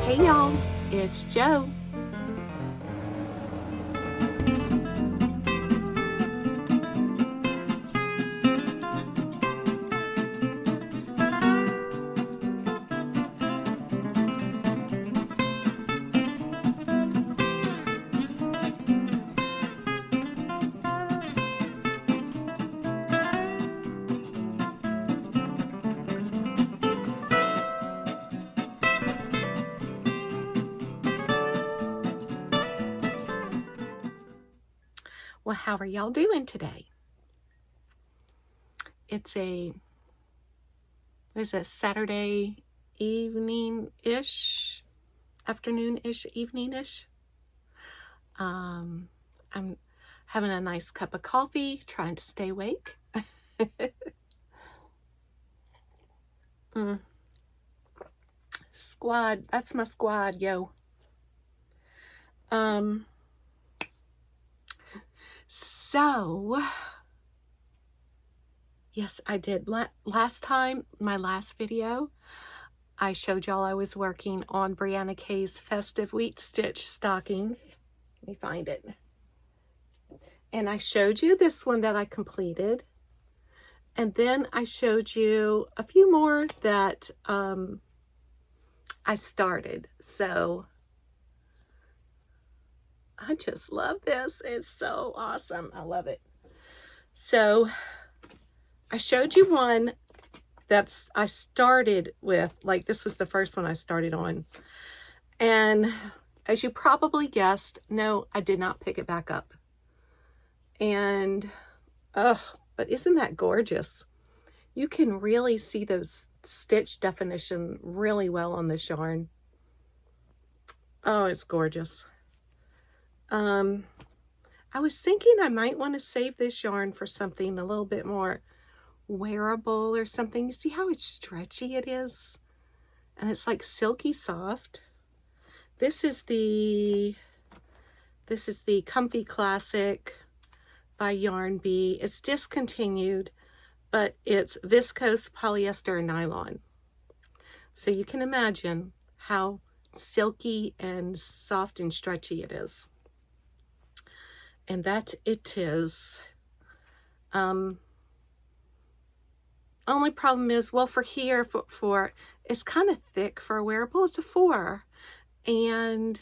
Hey y'all, it's Jo. Well, how are y'all doing today? It's a Saturday evening-ish, afternoon-ish, evening-ish. I'm having a nice cup of coffee, trying to stay awake. Squad, that's my squad, yo. So, yes, I did. Last time, my last video, I showed y'all I was working on Brianna Kay's Festive Wheat Stitch stockings. Let me find it. And I showed you this one that I completed. And then I showed you a few more that I started. So I just love this. It's so awesome. I love it. So I showed you one that I started with, like this was the first one I started on. And as you probably guessed, no, I did not pick it back up. And, but isn't that gorgeous? You can really see those stitch definition really well on this yarn. Oh, it's gorgeous. I was thinking I might want to save this yarn for something a little bit more wearable or something. You see how it's stretchy it is? And it's like silky soft. This is the Comfy Classic by Yarn Bee. It's discontinued, but it's viscose polyester nylon. So you can imagine how silky and soft and stretchy it is. And that it is. Only problem is, well, for here, for it's kind of thick for a wearable. It's a 4. And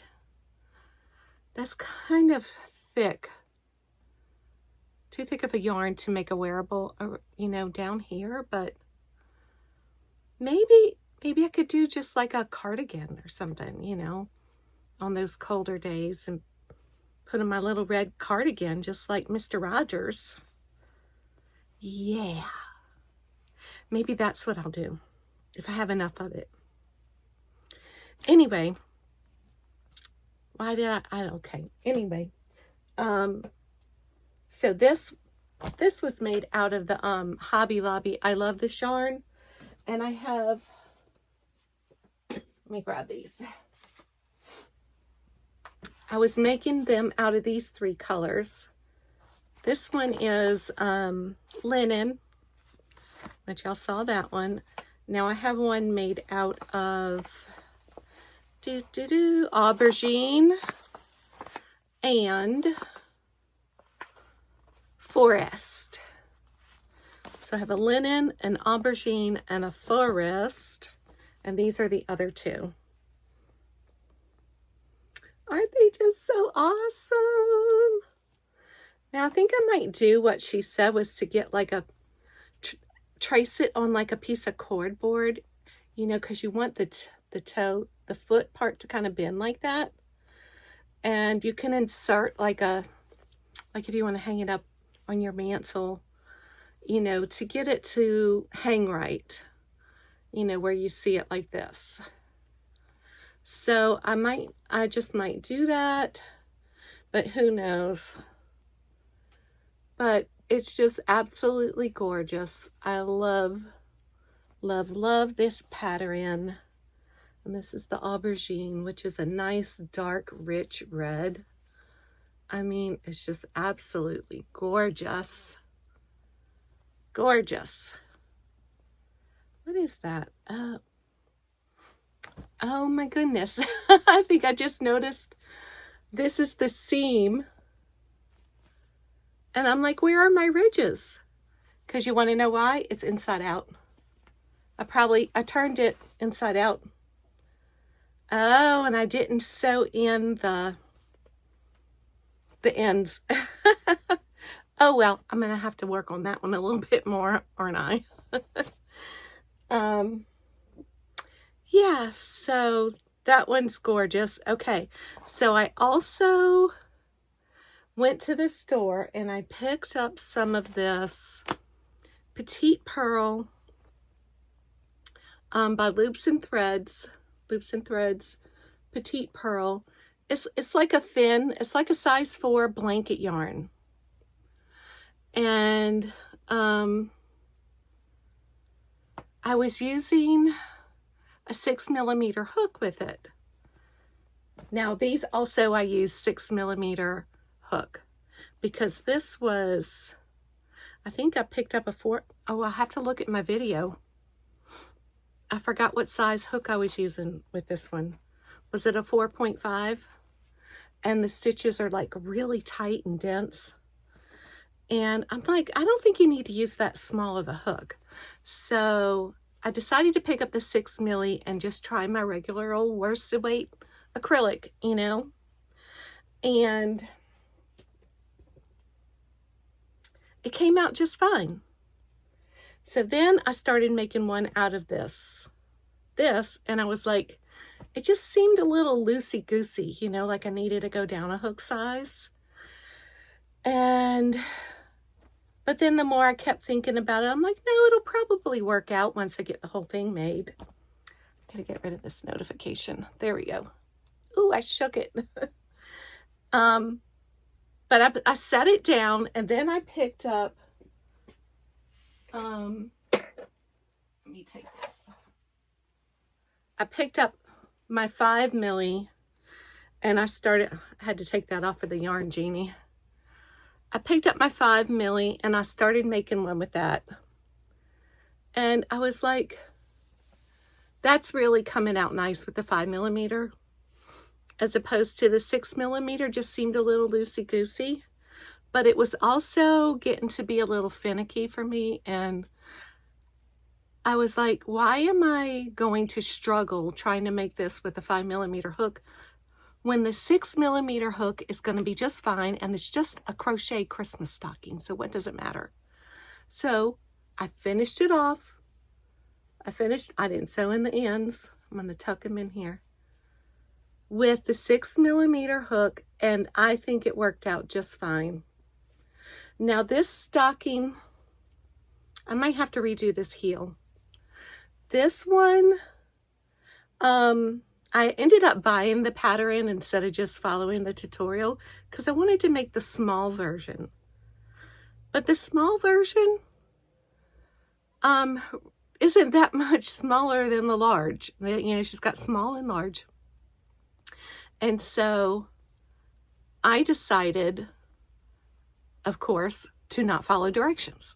that's kind of thick. Too thick of a yarn to make a wearable, you know, down here. But maybe I could do just like a cardigan or something, you know, on those colder days, and put on my little red cardigan, just like Mr. Rogers. Yeah. Maybe that's what I'll do, if I have enough of it. Anyway, why did okay. Anyway, so this was made out of the Hobby Lobby. I love this yarn, and I have, let me grab these. I was making them out of these 3 colors. This one is linen, which y'all saw that one. Now I have one made out of aubergine and forest. So I have a linen, an aubergine, and a forest, and these are the other 2. Aren't they just so awesome? Now I think I might do what she said, was to get like a trace it on like a piece of cardboard, you know, because you want the foot part to kind of bend like that. And you can insert like if you want to hang it up on your mantle, you know, to get it to hang right, you know, where you see it like this. So I just might do that, but who knows? But it's just absolutely gorgeous. I love, love, love this pattern. And this is the aubergine, which is a nice, dark, rich red. I mean, it's just absolutely gorgeous. Gorgeous. What is that? Oh my goodness. I think I just noticed this is the seam. And I'm like, where are my ridges? Because you want to know why? It's inside out. I turned it inside out. Oh, and I didn't sew in the ends. Oh, well, I'm going to have to work on that one a little bit more, aren't I? Yeah, so that one's gorgeous. Okay, so I also went to the store and I picked up some of this Petite Pearl by Loops and Threads, Petite Pearl. It's like it's like a size 4 blanket yarn. And I was using a 6mm hook with it. Now these also I use 6mm hook because this was, I think I picked up a 4, oh, I'll have to look at my video. I forgot what size hook I was using with this one. Was it a 4.5? And the stitches are like really tight and dense. And I'm like, I don't think you need to use that small of a hook. So I decided to pick up the 6mm and just try my regular old worsted weight acrylic, you know. And it came out just fine. So then I started making one out of this, and I was like, it just seemed a little loosey-goosey, you know, like I needed to go down a hook size. But then the more I kept thinking about it, I'm like, no, it'll probably work out once I get the whole thing made. Gotta get rid of this notification. There we go. Ooh, I shook it. But I set it down, and then I picked up, let me take this. I picked up my 5mm, and I had to take that off of the Yarn Genie. I picked up my 5mm, and I started making one with that. And I was like, that's really coming out nice with the 5mm. As opposed to the 6mm just seemed a little loosey-goosey. But it was also getting to be a little finicky for me. And I was like, why am I going to struggle trying to make this with a 5mm hook when the 6mm hook is going to be just fine, and it's just a crochet Christmas stocking, so what does it matter? So I finished it off. I didn't sew in the ends. I'm going to tuck them in here with the 6mm hook, and I think it worked out just fine. Now this stocking, I might have to redo this heel. This one, I ended up buying the pattern instead of just following the tutorial because I wanted to make the small version. But the small version isn't that much smaller than the large. You know, she's got small and large. And so I decided, of course, to not follow directions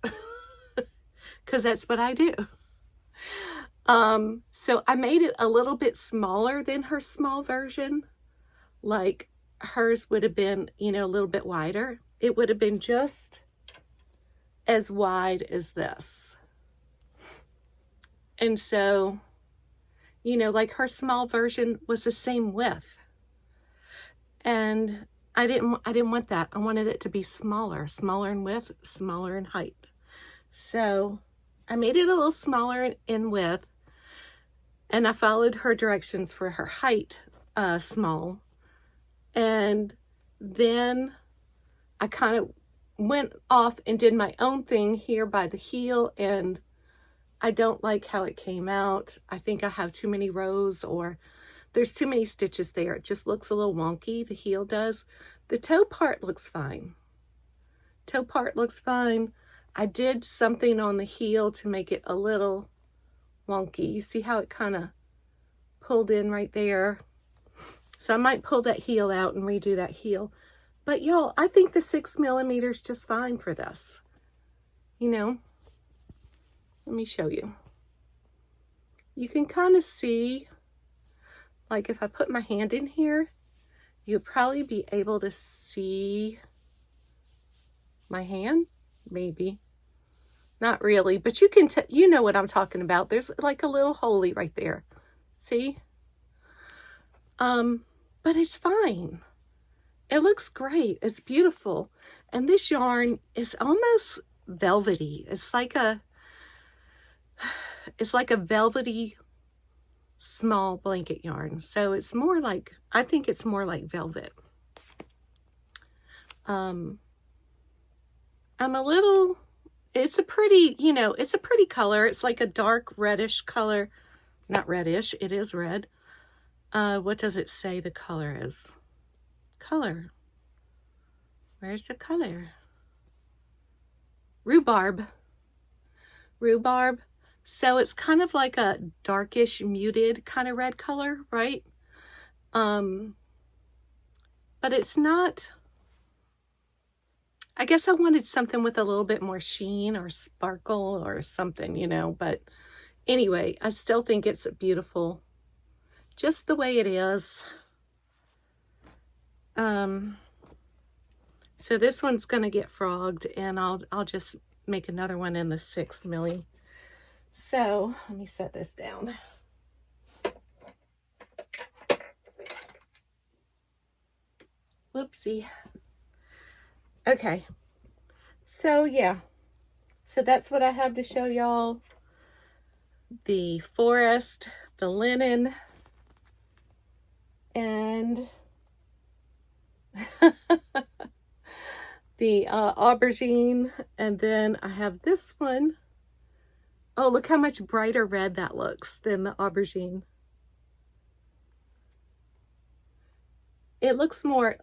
because that's what I do. So I made it a little bit smaller than her small version. Like hers would have been, you know, a little bit wider. It would have been just as wide as this. And so, you know, like her small version was the same width. And I didn't want that. I wanted it to be smaller in width, smaller in height. So I made it a little smaller in width, and I followed her directions for her height, small. And then I kind of went off and did my own thing here by the heel, and I don't like how it came out. I think I have too many rows, or there's too many stitches there. It just looks a little wonky, the heel does. The toe part looks fine. Toe part looks fine. I did something on the heel to make it a little wonky. You see how it kind of pulled in right there? So I might pull that heel out and redo that heel. But y'all, I think the 6mm is just fine for this. You know, let me show you. You can kind of see like if I put my hand in here, you'd probably be able to see my hand, maybe. Not really, but you can, you know what I'm talking about. There's like a little holy right there. See? But it's fine. It looks great. It's beautiful. And this yarn is almost velvety. It's like a velvety small blanket yarn. So it's more like, I think it's more like velvet. I'm a little, it's a pretty, you know, it's a pretty color. It's like a dark reddish color. Not reddish, it is red. What does it say the color is? Color. Where's the color? Rhubarb. Rhubarb. So it's kind of like a darkish, muted kind of red color, right? But it's not, I guess I wanted something with a little bit more sheen or sparkle or something, you know, but anyway, I still think it's beautiful just the way it is. So this one's going to get frogged, and I'll just make another one in the 6 milli. So let me set this down. Whoopsie. Okay. So yeah. So that's what I have to show y'all. The forest, the linen, and the aubergine, and then I have this one. Oh, look how much brighter red that looks than the aubergine. It looks more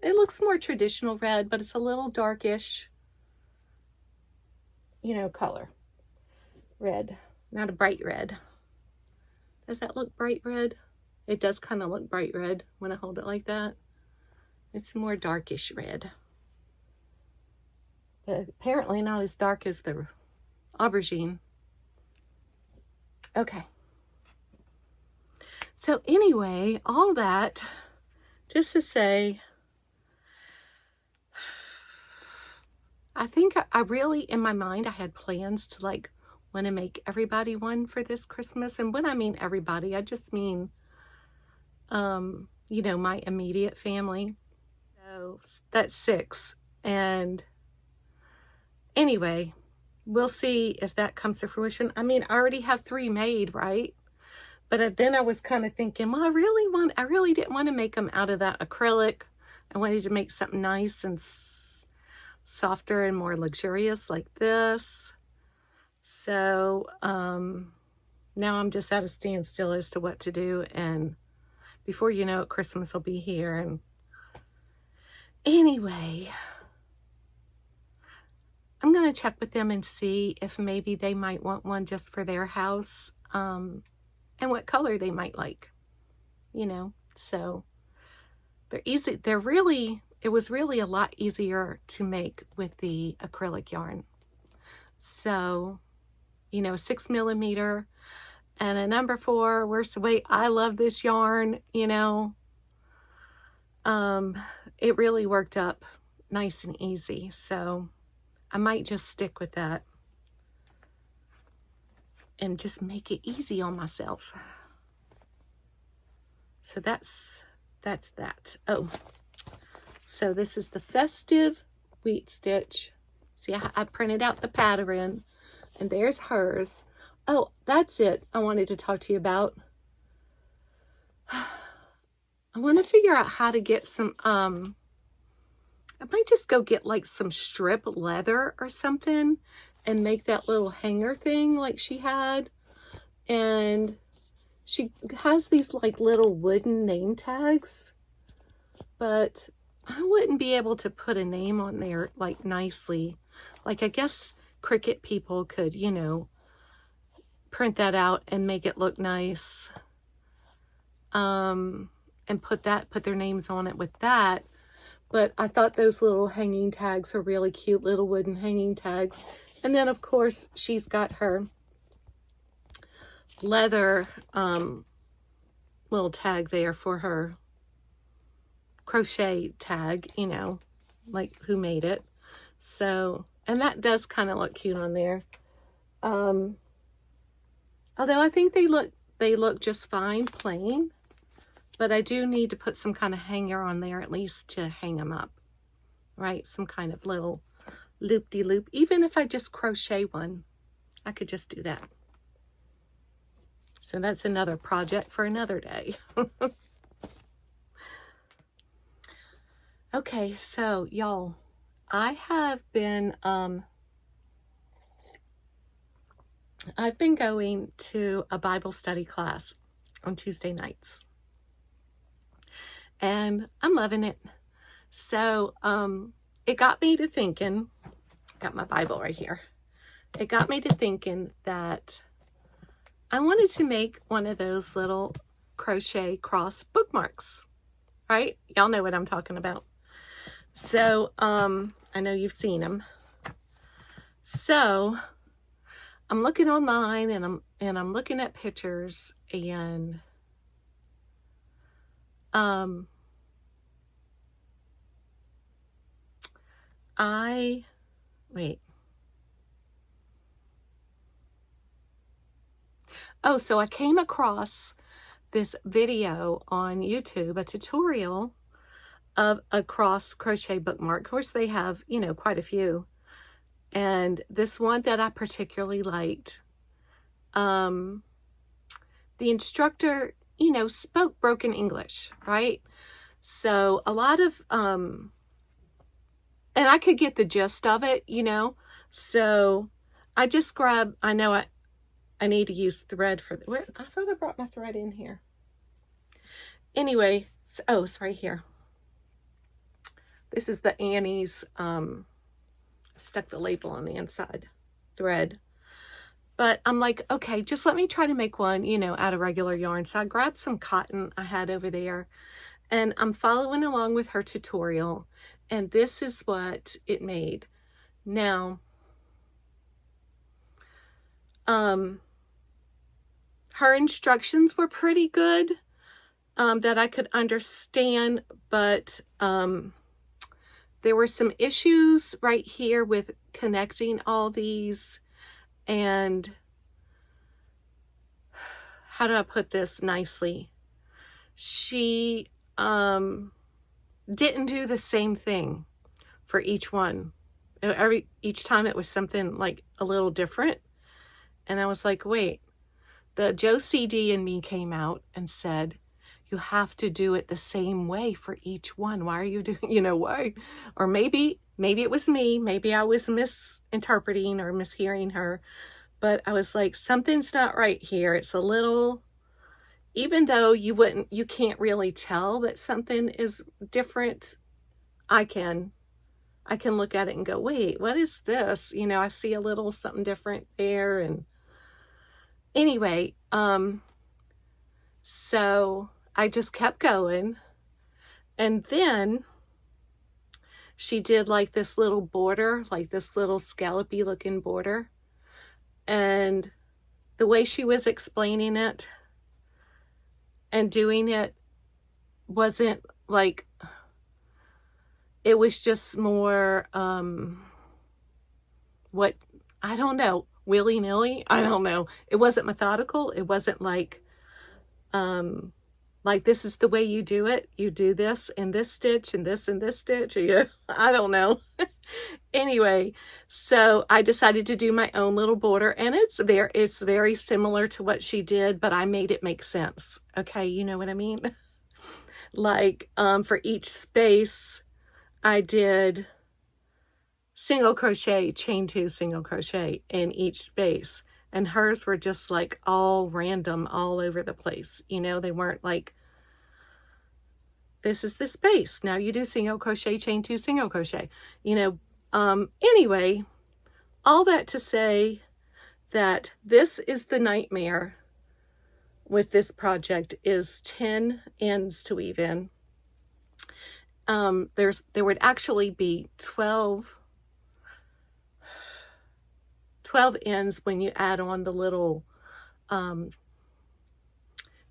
traditional red, but it's a little darkish, you know, color. Red, not a bright red. Does that look bright red? It does kind of look bright red when I hold it like that. It's more darkish red. But apparently not as dark as the aubergine. Okay. So anyway, all that just to say, I think I really, in my mind, I had plans to like want to make everybody one for this Christmas. And when I mean everybody, I just mean, you know, my immediate family. So that's 6. And anyway, we'll see if that comes to fruition. I mean, I already have 3 made, right? But then I was kind of thinking, well, I really didn't want to make them out of that acrylic. I wanted to make something nice and softer and more luxurious like this. So now I'm just at a standstill as to what to do. And before you know it, Christmas will be here. And anyway, I'm going to check with them and see if maybe they might want one just for their house. And what color they might like, you know. So they're easy. It was really a lot easier to make with the acrylic yarn. So, you know, 6 millimeter and a number 4 worst weight. I love this yarn, you know. It really worked up nice and easy. So I might just stick with that and just make it easy on myself. So that's that. Oh, so this is the Festive wheat stitch. See, I printed out the pattern, and there's hers. Oh, that's it I wanted to talk to you about. I want to figure out how to get some, I might just go get like some strip leather or something and make that little hanger thing like she had. And she has these like little wooden name tags, but I wouldn't be able to put a name on there like nicely. Like I guess Cricut people could, you know, print that out and make it look nice. And put their names on it with that. But I thought those little hanging tags are really cute, little wooden hanging tags. And then, of course, she's got her leather little tag there for her crochet tag, you know, like who made it. So, and that does kind of look cute on there. Although I think they look just fine plain, but I do need to put some kind of hanger on there at least to hang them up, right? Some kind of little loop-de-loop. Even if I just crochet one, I could just do that. So that's another project for another day. Okay, so y'all, I have been I've been going to a Bible study class on Tuesday nights, and I'm loving it. So it got me to thinking, got my Bible right here. It got me to thinking that I wanted to make one of those little crochet cross bookmarks, right? Y'all know what I'm talking about. So I know you've seen them. So I'm looking online and I'm looking at pictures, and so I came across this video on YouTube, a tutorial of a cross crochet bookmark. Of course, they have, you know, quite a few. And this one that I particularly liked, the instructor, you know, spoke broken English, right? So a lot of, and I could get the gist of it, you know. So I just grabbed, I know I need to use thread for, where, I thought I brought my thread in here. Anyway, so, oh, it's right here. This is the Annie's, stuck the label on the inside thread. But I'm like, okay, just let me try to make one, you know, out of regular yarn. So I grabbed some cotton I had over there, and I'm following along with her tutorial, and this is what it made. Now, her instructions were pretty good, that I could understand, but there were some issues right here with connecting all these, and how do I put this nicely? She didn't do the same thing for each one. Each time it was something like a little different. And I was like, wait, the Joe CD in me came out and said, you have to do it the same way for each one. Why are you doing, you know, why? Or maybe it was me. Maybe I was misinterpreting or mishearing her. But I was like, something's not right here. It's a little, even though you can't really tell that something is different, I can look at it and go, wait, what is this? You know, I see a little something different there. And anyway, so I just kept going, and then she did like this little border, like this little scallopy looking border, and the way she was explaining it and doing it wasn't like, it was just more what, I don't know, willy-nilly, I don't know. It wasn't methodical. It wasn't like this is the way you do it. You do this in this stitch and this stitch. Yeah, I don't know. Anyway, so I decided to do my own little border, and it's very similar to what she did, but I made it make sense. Okay, you know what I mean? Like for each space, I did single crochet, chain 2, single crochet in each space. And hers were just like all random, all over the place. You know, they weren't like, this is the space. Now you do single crochet, chain 2, single crochet. You know, anyway, all that to say that this is the nightmare with this project is 10 ends to weave in. There would actually be 12 ends when you add on the little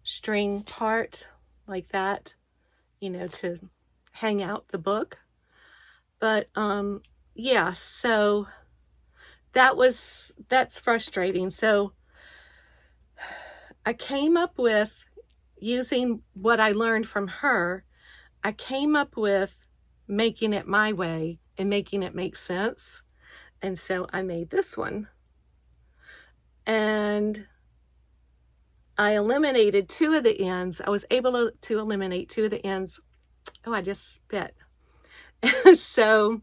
string part like that, you know, to hang out the book. But yeah, so that's frustrating. So I came up with, using what I learned from her, I came up with making it my way and making it make sense. And so I made this one. And I eliminated 2 of the ends. I was able to eliminate 2 of the ends. Oh, I just spit. So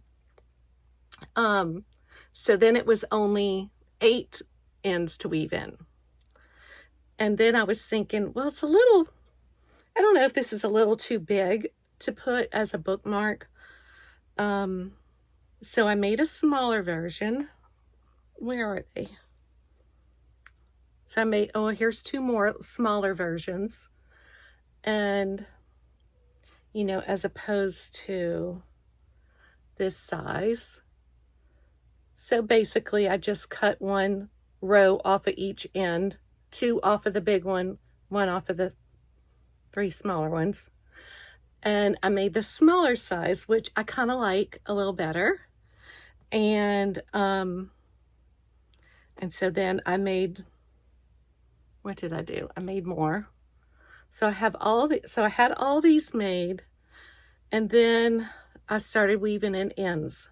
then it was only 8 ends to weave in. And then I was thinking, well, it's a little, I don't know if this is a little too big to put as a bookmark. So I made a smaller version. Where are they? So I made, oh, here's 2 more smaller versions. And, you know, as opposed to this size. So basically I just cut 1 row off of each end, 2 off of the big one, 1 off of the 3 smaller ones. And I made the smaller size, which I kind of like a little better. And so then I made, what did I do? I made more. So I have all the, so I had all these made, and then I started weaving in ends.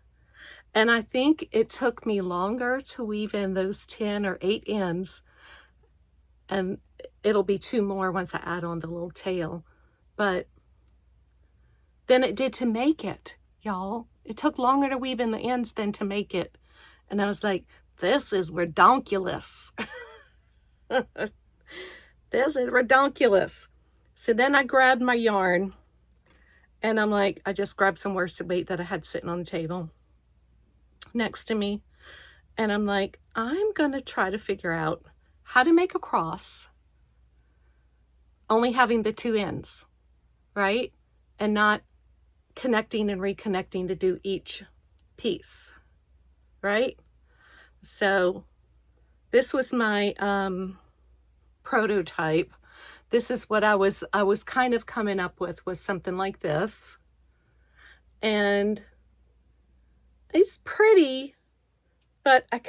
And I think it took me longer to weave in those 10 or 8 ends, and it'll be 2 more once I add on the little tail, but than it did to make it, y'all. It took longer to weave in the ends than to make it. And I was like, this is redonkulous. This is redonkulous. So then I grabbed my yarn, and I'm like, I just grabbed some worsted weight that I had sitting on the table next to me. And I'm like, I'm going to try to figure out how to make a cross, only having the 2 ends, right? And not connecting and reconnecting to do each piece, right? So this was my prototype. This is what I was kind of coming up with, was something like this. And it's pretty, but I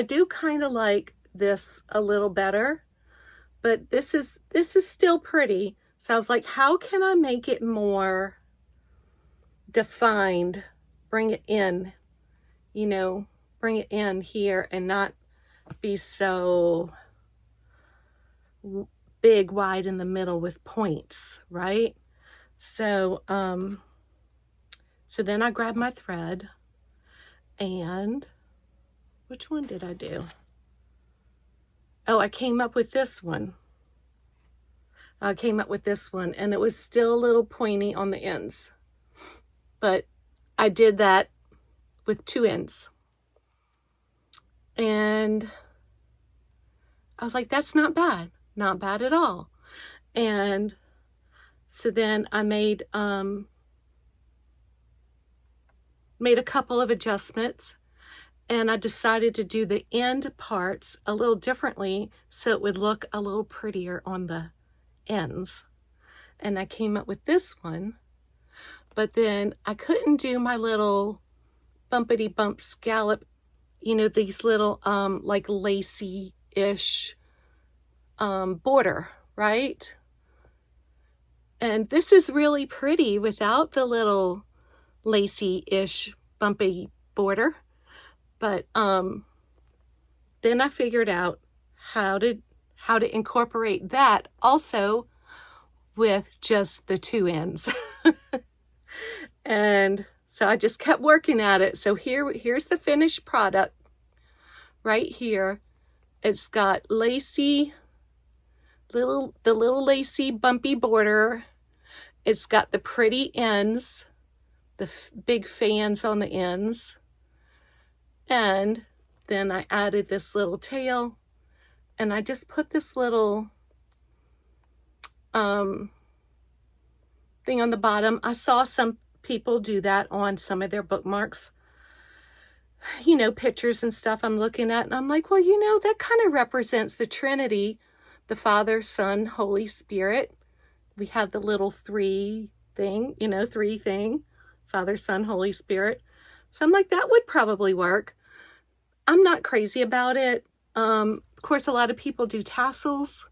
do kind of like this a little better, but this is still pretty. So I was like, how can I make it more defined, bring it in, you know, bring it in here and not be so big, wide in the middle with points, right? So, so then I grabbed my thread, and which one did I do? Oh, I came up with this one. I came up with this one, and it was still a little pointy on the ends, but I did that with 2 ends. And I was like, that's not bad. Not bad at all. And so then I made a couple of adjustments, and I decided to do the end parts a little differently so it would look a little prettier on the ends. And I came up with this one, but then I couldn't do my little bumpity bump scallop, you know, these little like lacy-ish border, right? And this is really pretty without the little lacy-ish bumpy border. But then I figured out how to incorporate that also with just the 2 ends. And so I just kept working at it. So here's the finished product right here. It's got lacy, the little lacy bumpy border. It's got the pretty ends, the big fans on the ends. And then I added this little tail, and I just put this little thing on the bottom. I saw some people do that on some of their bookmarks, you know, pictures and stuff I'm looking at, and I'm like, well, you know, that kind of represents the Trinity, the Father, Son, Holy Spirit. We have the little three thing, you know, three thing, Father, Son, Holy Spirit. So I'm like, that would probably work. I'm not crazy about it. Of course, a lot of people do tassels.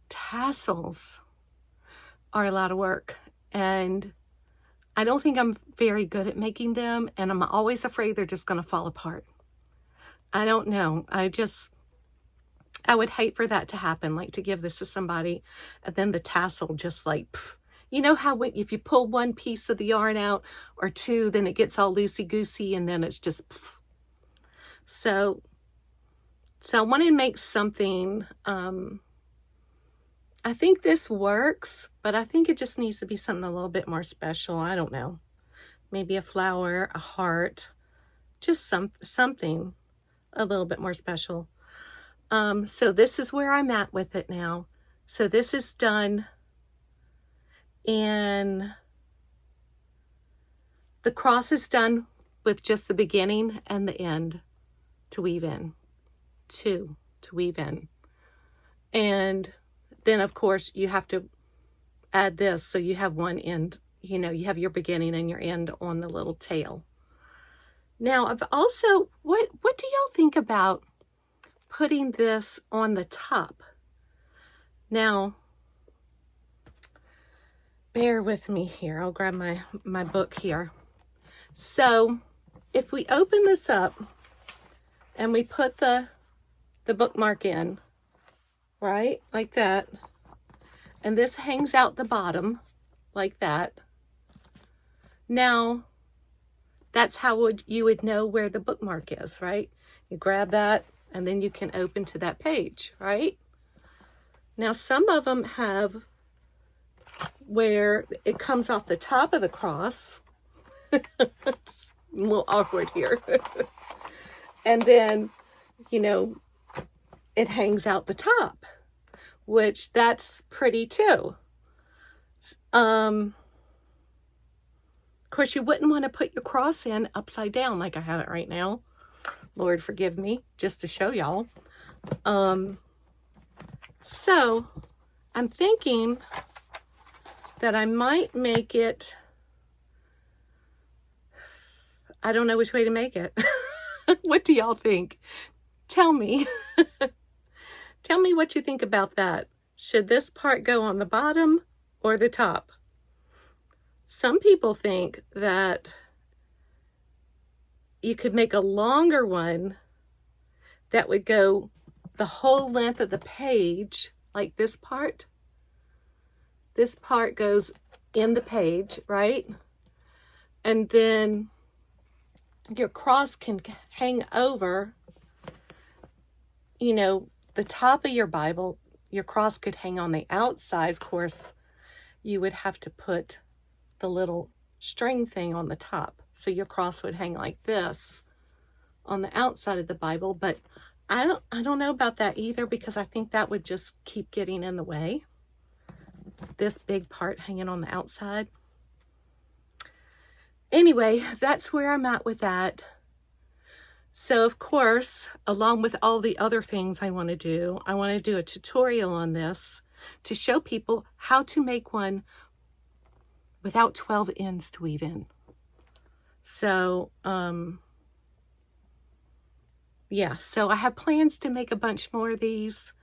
Tassels are a lot of work, and I don't think I'm very good at making them, and I'm always afraid they're just going to fall apart. I don't know. I would hate for that to happen, like to give this to somebody and then the tassel just like, pff. You know how if you pull one piece of the yarn out or two, then it gets all loosey-goosey and then it's just, pff. So I want to make something, I think this works, but I think it just needs to be something a little bit more special. I don't know. Maybe a flower, a heart, just something a little bit more special. So this is where I'm at with it now. So this is done, and the cross is done with just the beginning and the end to weave in. Two to weave in. And then of course you have to add this, so you have one end, you know, you have your beginning and your end on the little tail. Now I've also, what do y'all think about putting this on the top? Now, bear with me here. I'll grab my book here. So if we open this up and we put the bookmark in, right, like that, and this hangs out the bottom like that. Now, that's how you would know where the bookmark is, right? You grab that, and then you can open to that page, right? Now, some of them have where it comes off the top of the cross. It's a little awkward here. And then, you know, it hangs out the top, which that's pretty too. Of course, you wouldn't want to put your cross in upside down like I have it right now. Lord forgive me, just to show y'all. So I'm thinking that I might make it, I don't know which way to make it. What do y'all think? Tell me. Tell me what you think about that. Should this part go on the bottom or the top? Some people think that you could make a longer one that would go the whole length of the page, like this part. This part goes in the page, right? And then your cross can hang over, you know, the top of your Bible. Your cross could hang on the outside. Of course, you would have to put the little string thing on the top. So your cross would hang like this on the outside of the Bible. But I don't know about that either, because I think that would just keep getting in the way. This big part hanging on the outside. Anyway, that's where I'm at with that. So of course, along with all the other things I want to do a tutorial on this to show people how to make one without 12 ends to weave in. So, yeah, so I have plans to make a bunch more of these,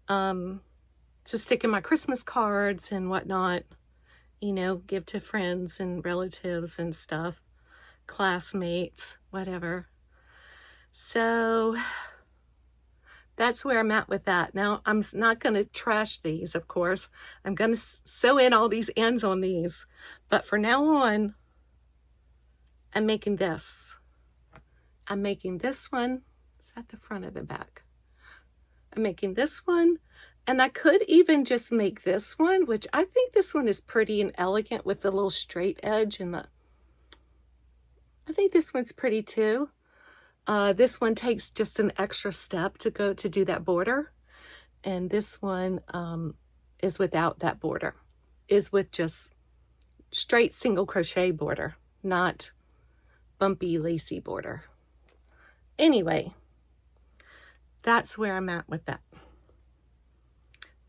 to stick in my Christmas cards and whatnot, you know, give to friends and relatives and stuff, classmates, whatever. So that's where I'm at with that. Now, I'm not going to trash these, of course. I'm going to sew in all these ends on these. But for now on, I'm making this. I'm making this one. Is that the front or the back? I'm making this one. And I could even just make this one, which I think this one is pretty and elegant with the little straight edge and I think this one's pretty too. This one takes just an extra step to do that border. And this one is without that border. Is with just straight single crochet border, not bumpy lacy border. Anyway, that's where I'm at with that.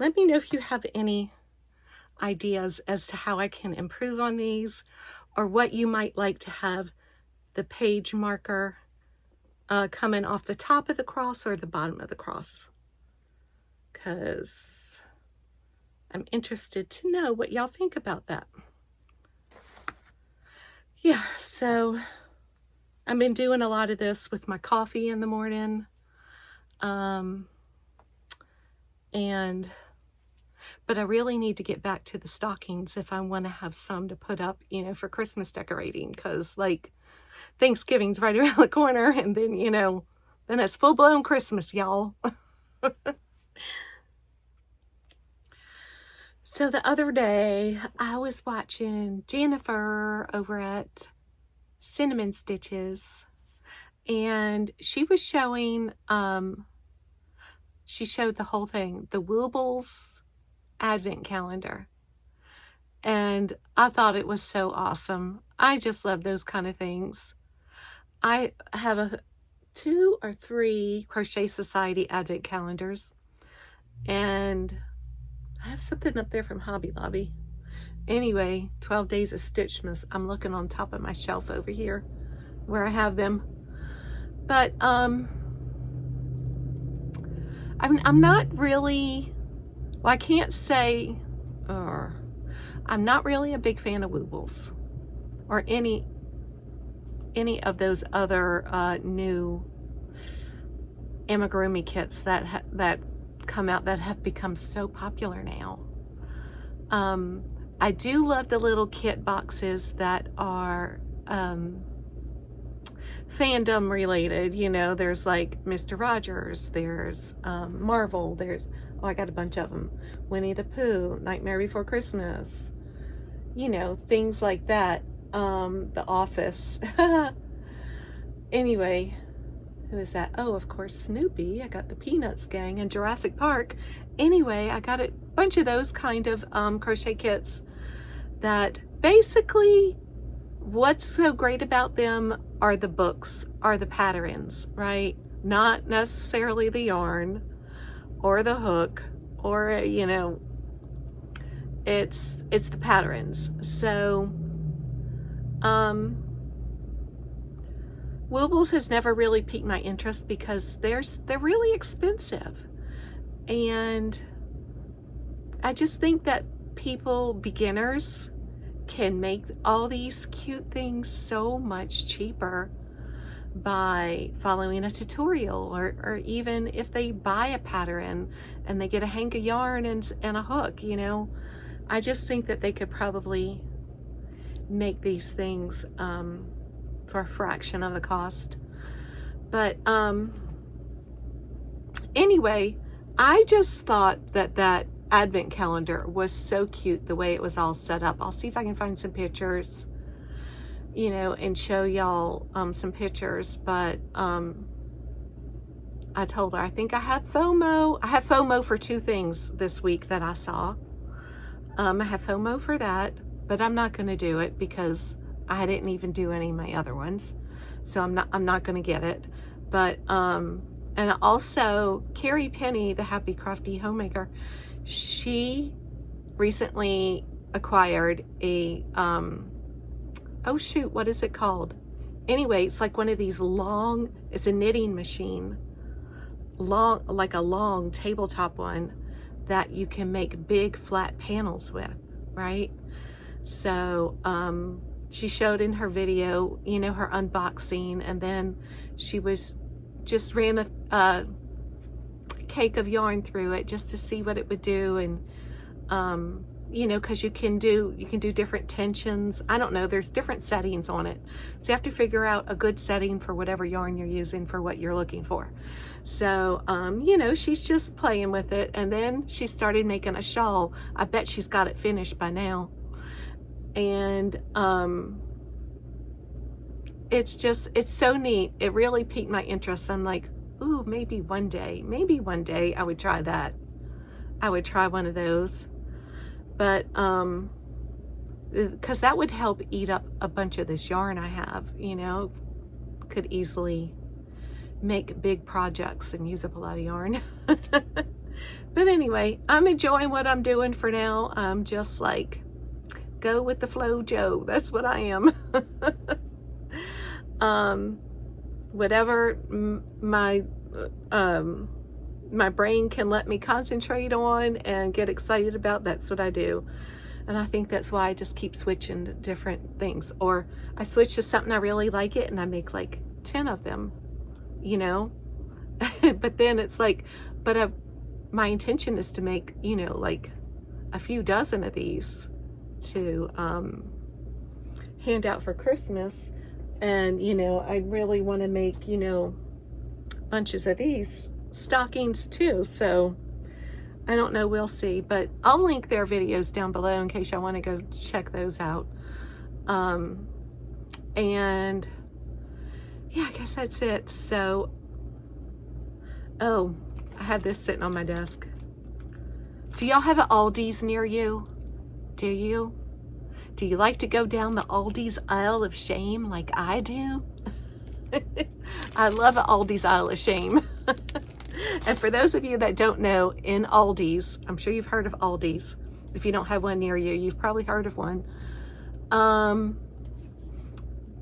let me know if you have any ideas as to how I can improve on these, or what you might like to have the page marker coming off the top of the cross or the bottom of the cross, because I'm interested to know what y'all think about that. Yeah, so I've been doing a lot of this with my coffee in the morning. But I really need to get back to the stockings if I want to have some to put up, you know, for Christmas decorating, because like Thanksgiving's right around the corner, and then, you know, then it's full-blown Christmas, y'all. So the other day I was watching Jennifer over at Cinnamon Stitches, and she was showing she showed the whole thing, the Woobles advent calendar, and I thought it was so awesome. I just love those kind of things. I have 2 or 3 Crochet Society advent calendars, and I have something up there from Hobby Lobby. Anyway, 12 Days of Stitchmas. I'm looking on top of my shelf over here where I have them. But I'm not really, well, I can't say, I'm not really a big fan of woobles or any of those other new amigurumi kits that come out that have become so popular now. I do love the little kit boxes that are fandom related. You know, there's like Mr. Rogers, there's Marvel, there's, oh, I got a bunch of them, Winnie the Pooh, Nightmare Before Christmas, you know, things like that. The Office. Anyway, who is that? Oh, of course, Snoopy. I got the Peanuts gang and Jurassic Park. Anyway, I got a bunch of those kind of crochet kits that basically, what's so great about them are the books, are the patterns, right? Not necessarily the yarn or the hook, or, you know, it's the patterns. So woobles has never really piqued my interest because they're really expensive, and I just think that beginners can make all these cute things so much cheaper by following a tutorial, or even if they buy a pattern and they get a hank of yarn and a hook, you know. I just think that they could probably make these things for a fraction of the cost. But anyway, I just thought that advent calendar was so cute the way it was all set up. I'll see if I can find some pictures, you know, and show y'all some pictures. But I told her I think I have FOMO. I have FOMO for 2 things this week that I saw. I have FOMO for that, but I'm not going to do it because I didn't even do any of my other ones, so I'm not going to get it. But and also Carrie Penny, the Happy Crafty Homemaker, she recently acquired a oh shoot, what is it called? Anyway, it's like one of these long, it's a knitting machine, long, like a long tabletop one that you can make big flat panels with, right? So she showed in her video, you know, her unboxing, and then she just ran a cake of yarn through it just to see what it would do. And you know, because you can do different tensions. I don't know, there's different settings on it, so you have to figure out a good setting for whatever yarn you're using for what you're looking for. So you know, she's just playing with it, and then she started making a shawl. I bet she's got it finished by now. And it's so neat. It really piqued my interest. I'm like, ooh, maybe one day I would try that. I would try one of those. But because that would help eat up a bunch of this yarn I have, you know. Could easily make big projects and use up a lot of yarn. But anyway, I'm enjoying what I'm doing for now. I'm just like, go with the flow, Joe. That's what I am. Whatever my brain can let me concentrate on and get excited about, that's what I do. And I think that's why I just keep switching to different things. Or I switch to something I really like it and I make like 10 of them, you know. But then it's like, my intention is to make, you know, like a few dozen of these to hand out for Christmas. And, you know, I really want to make, you know, bunches of these stockings too. So I don't know, we'll see. But I'll link their videos down below in case y'all want to go check those out. And yeah, I guess that's it. So, oh, I have this sitting on my desk. Do y'all have an Aldi's near you? Do you? Do you like to go down the Aldi's aisle of shame like I do? I love an Aldi's aisle of shame. And for those of you that don't know, in Aldi's, I'm sure you've heard of Aldi's. If you don't have one near you, you've probably heard of one.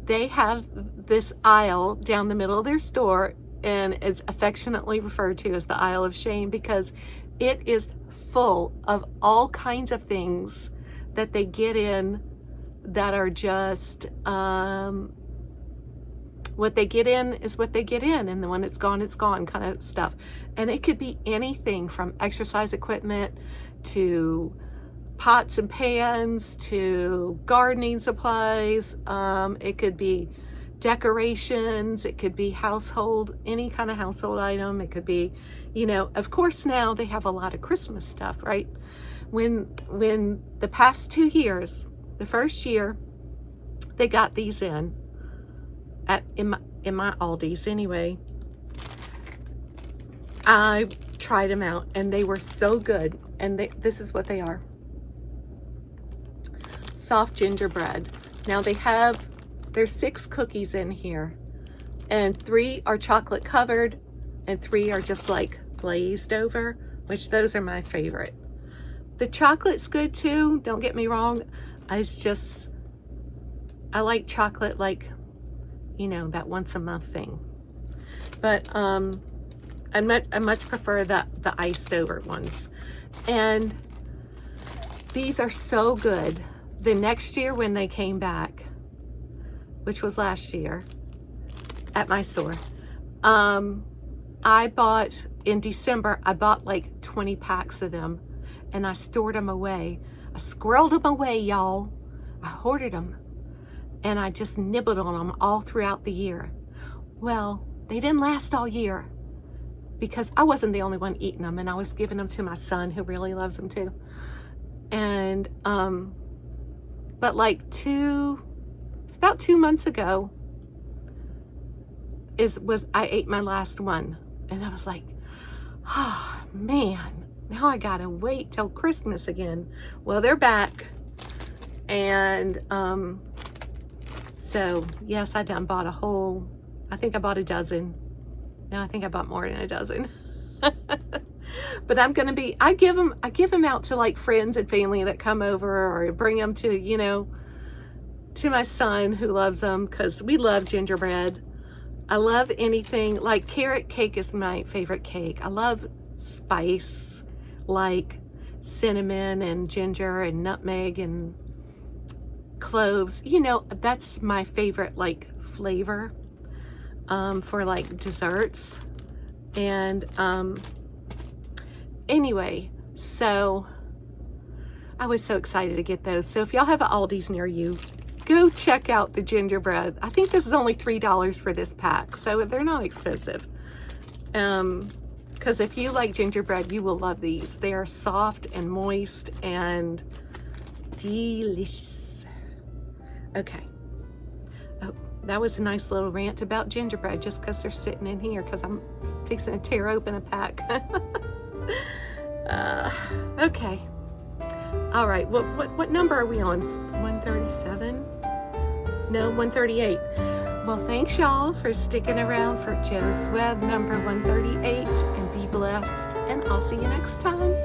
They have this aisle down the middle of their store, and it's affectionately referred to as the aisle of shame because it is full of all kinds of things that they get in that are just, what they get in is what they get in, and when it's gone kind of stuff. And it could be anything from exercise equipment to pots and pans to gardening supplies. It could be decorations, it could be household, any kind of household item. It could be, you know, of course now they have a lot of Christmas stuff, right? When the past 2 years, the first year they got these in my Aldi's anyway, I tried them out and they were so good. And this is what they are. Soft gingerbread. Now there's 6 cookies in here, and 3 are chocolate covered and 3 are just like glazed over, which those are my favorite. The chocolate's good too, don't get me wrong. I like chocolate, like, you know, that once a month thing. But I much prefer the iced over ones. And these are so good. The next year when they came back, which was last year at my store, I bought, in December, I bought like 20 packs of them, and I stored them away. I squirreled them away, y'all. I hoarded them, and I just nibbled on them all throughout the year. Well, they didn't last all year because I wasn't the only one eating them, and I was giving them to my son who really loves them too. And, but like it's about 2 months ago I ate my last one, and I was like, oh man, now I gotta wait till Christmas again. Well, they're back, and so yes, I done bought I think I bought a dozen. No, I think I bought more than a dozen. But I give them out to like friends and family that come over, or bring them to, you know, to my son who loves them, because we love gingerbread. I love anything, like carrot cake is my favorite cake. I love spice, like cinnamon and ginger and nutmeg and cloves. You know, that's my favorite like flavor for like desserts. And anyway, so I was so excited to get those. So if y'all have an Aldi's near you, go check out the gingerbread. I think this is only $3 for this pack, so they're not expensive. Because if you like gingerbread, you will love these. They are soft and moist and delicious. Okay. Oh, that was a nice little rant about gingerbread, just because they're sitting in here, because I'm fixing to tear open a pack. Okay. All right. What number are we on? 137? No, 138. Well, thanks y'all for sticking around for Joe's Web number 138, and be blessed and I'll see you next time.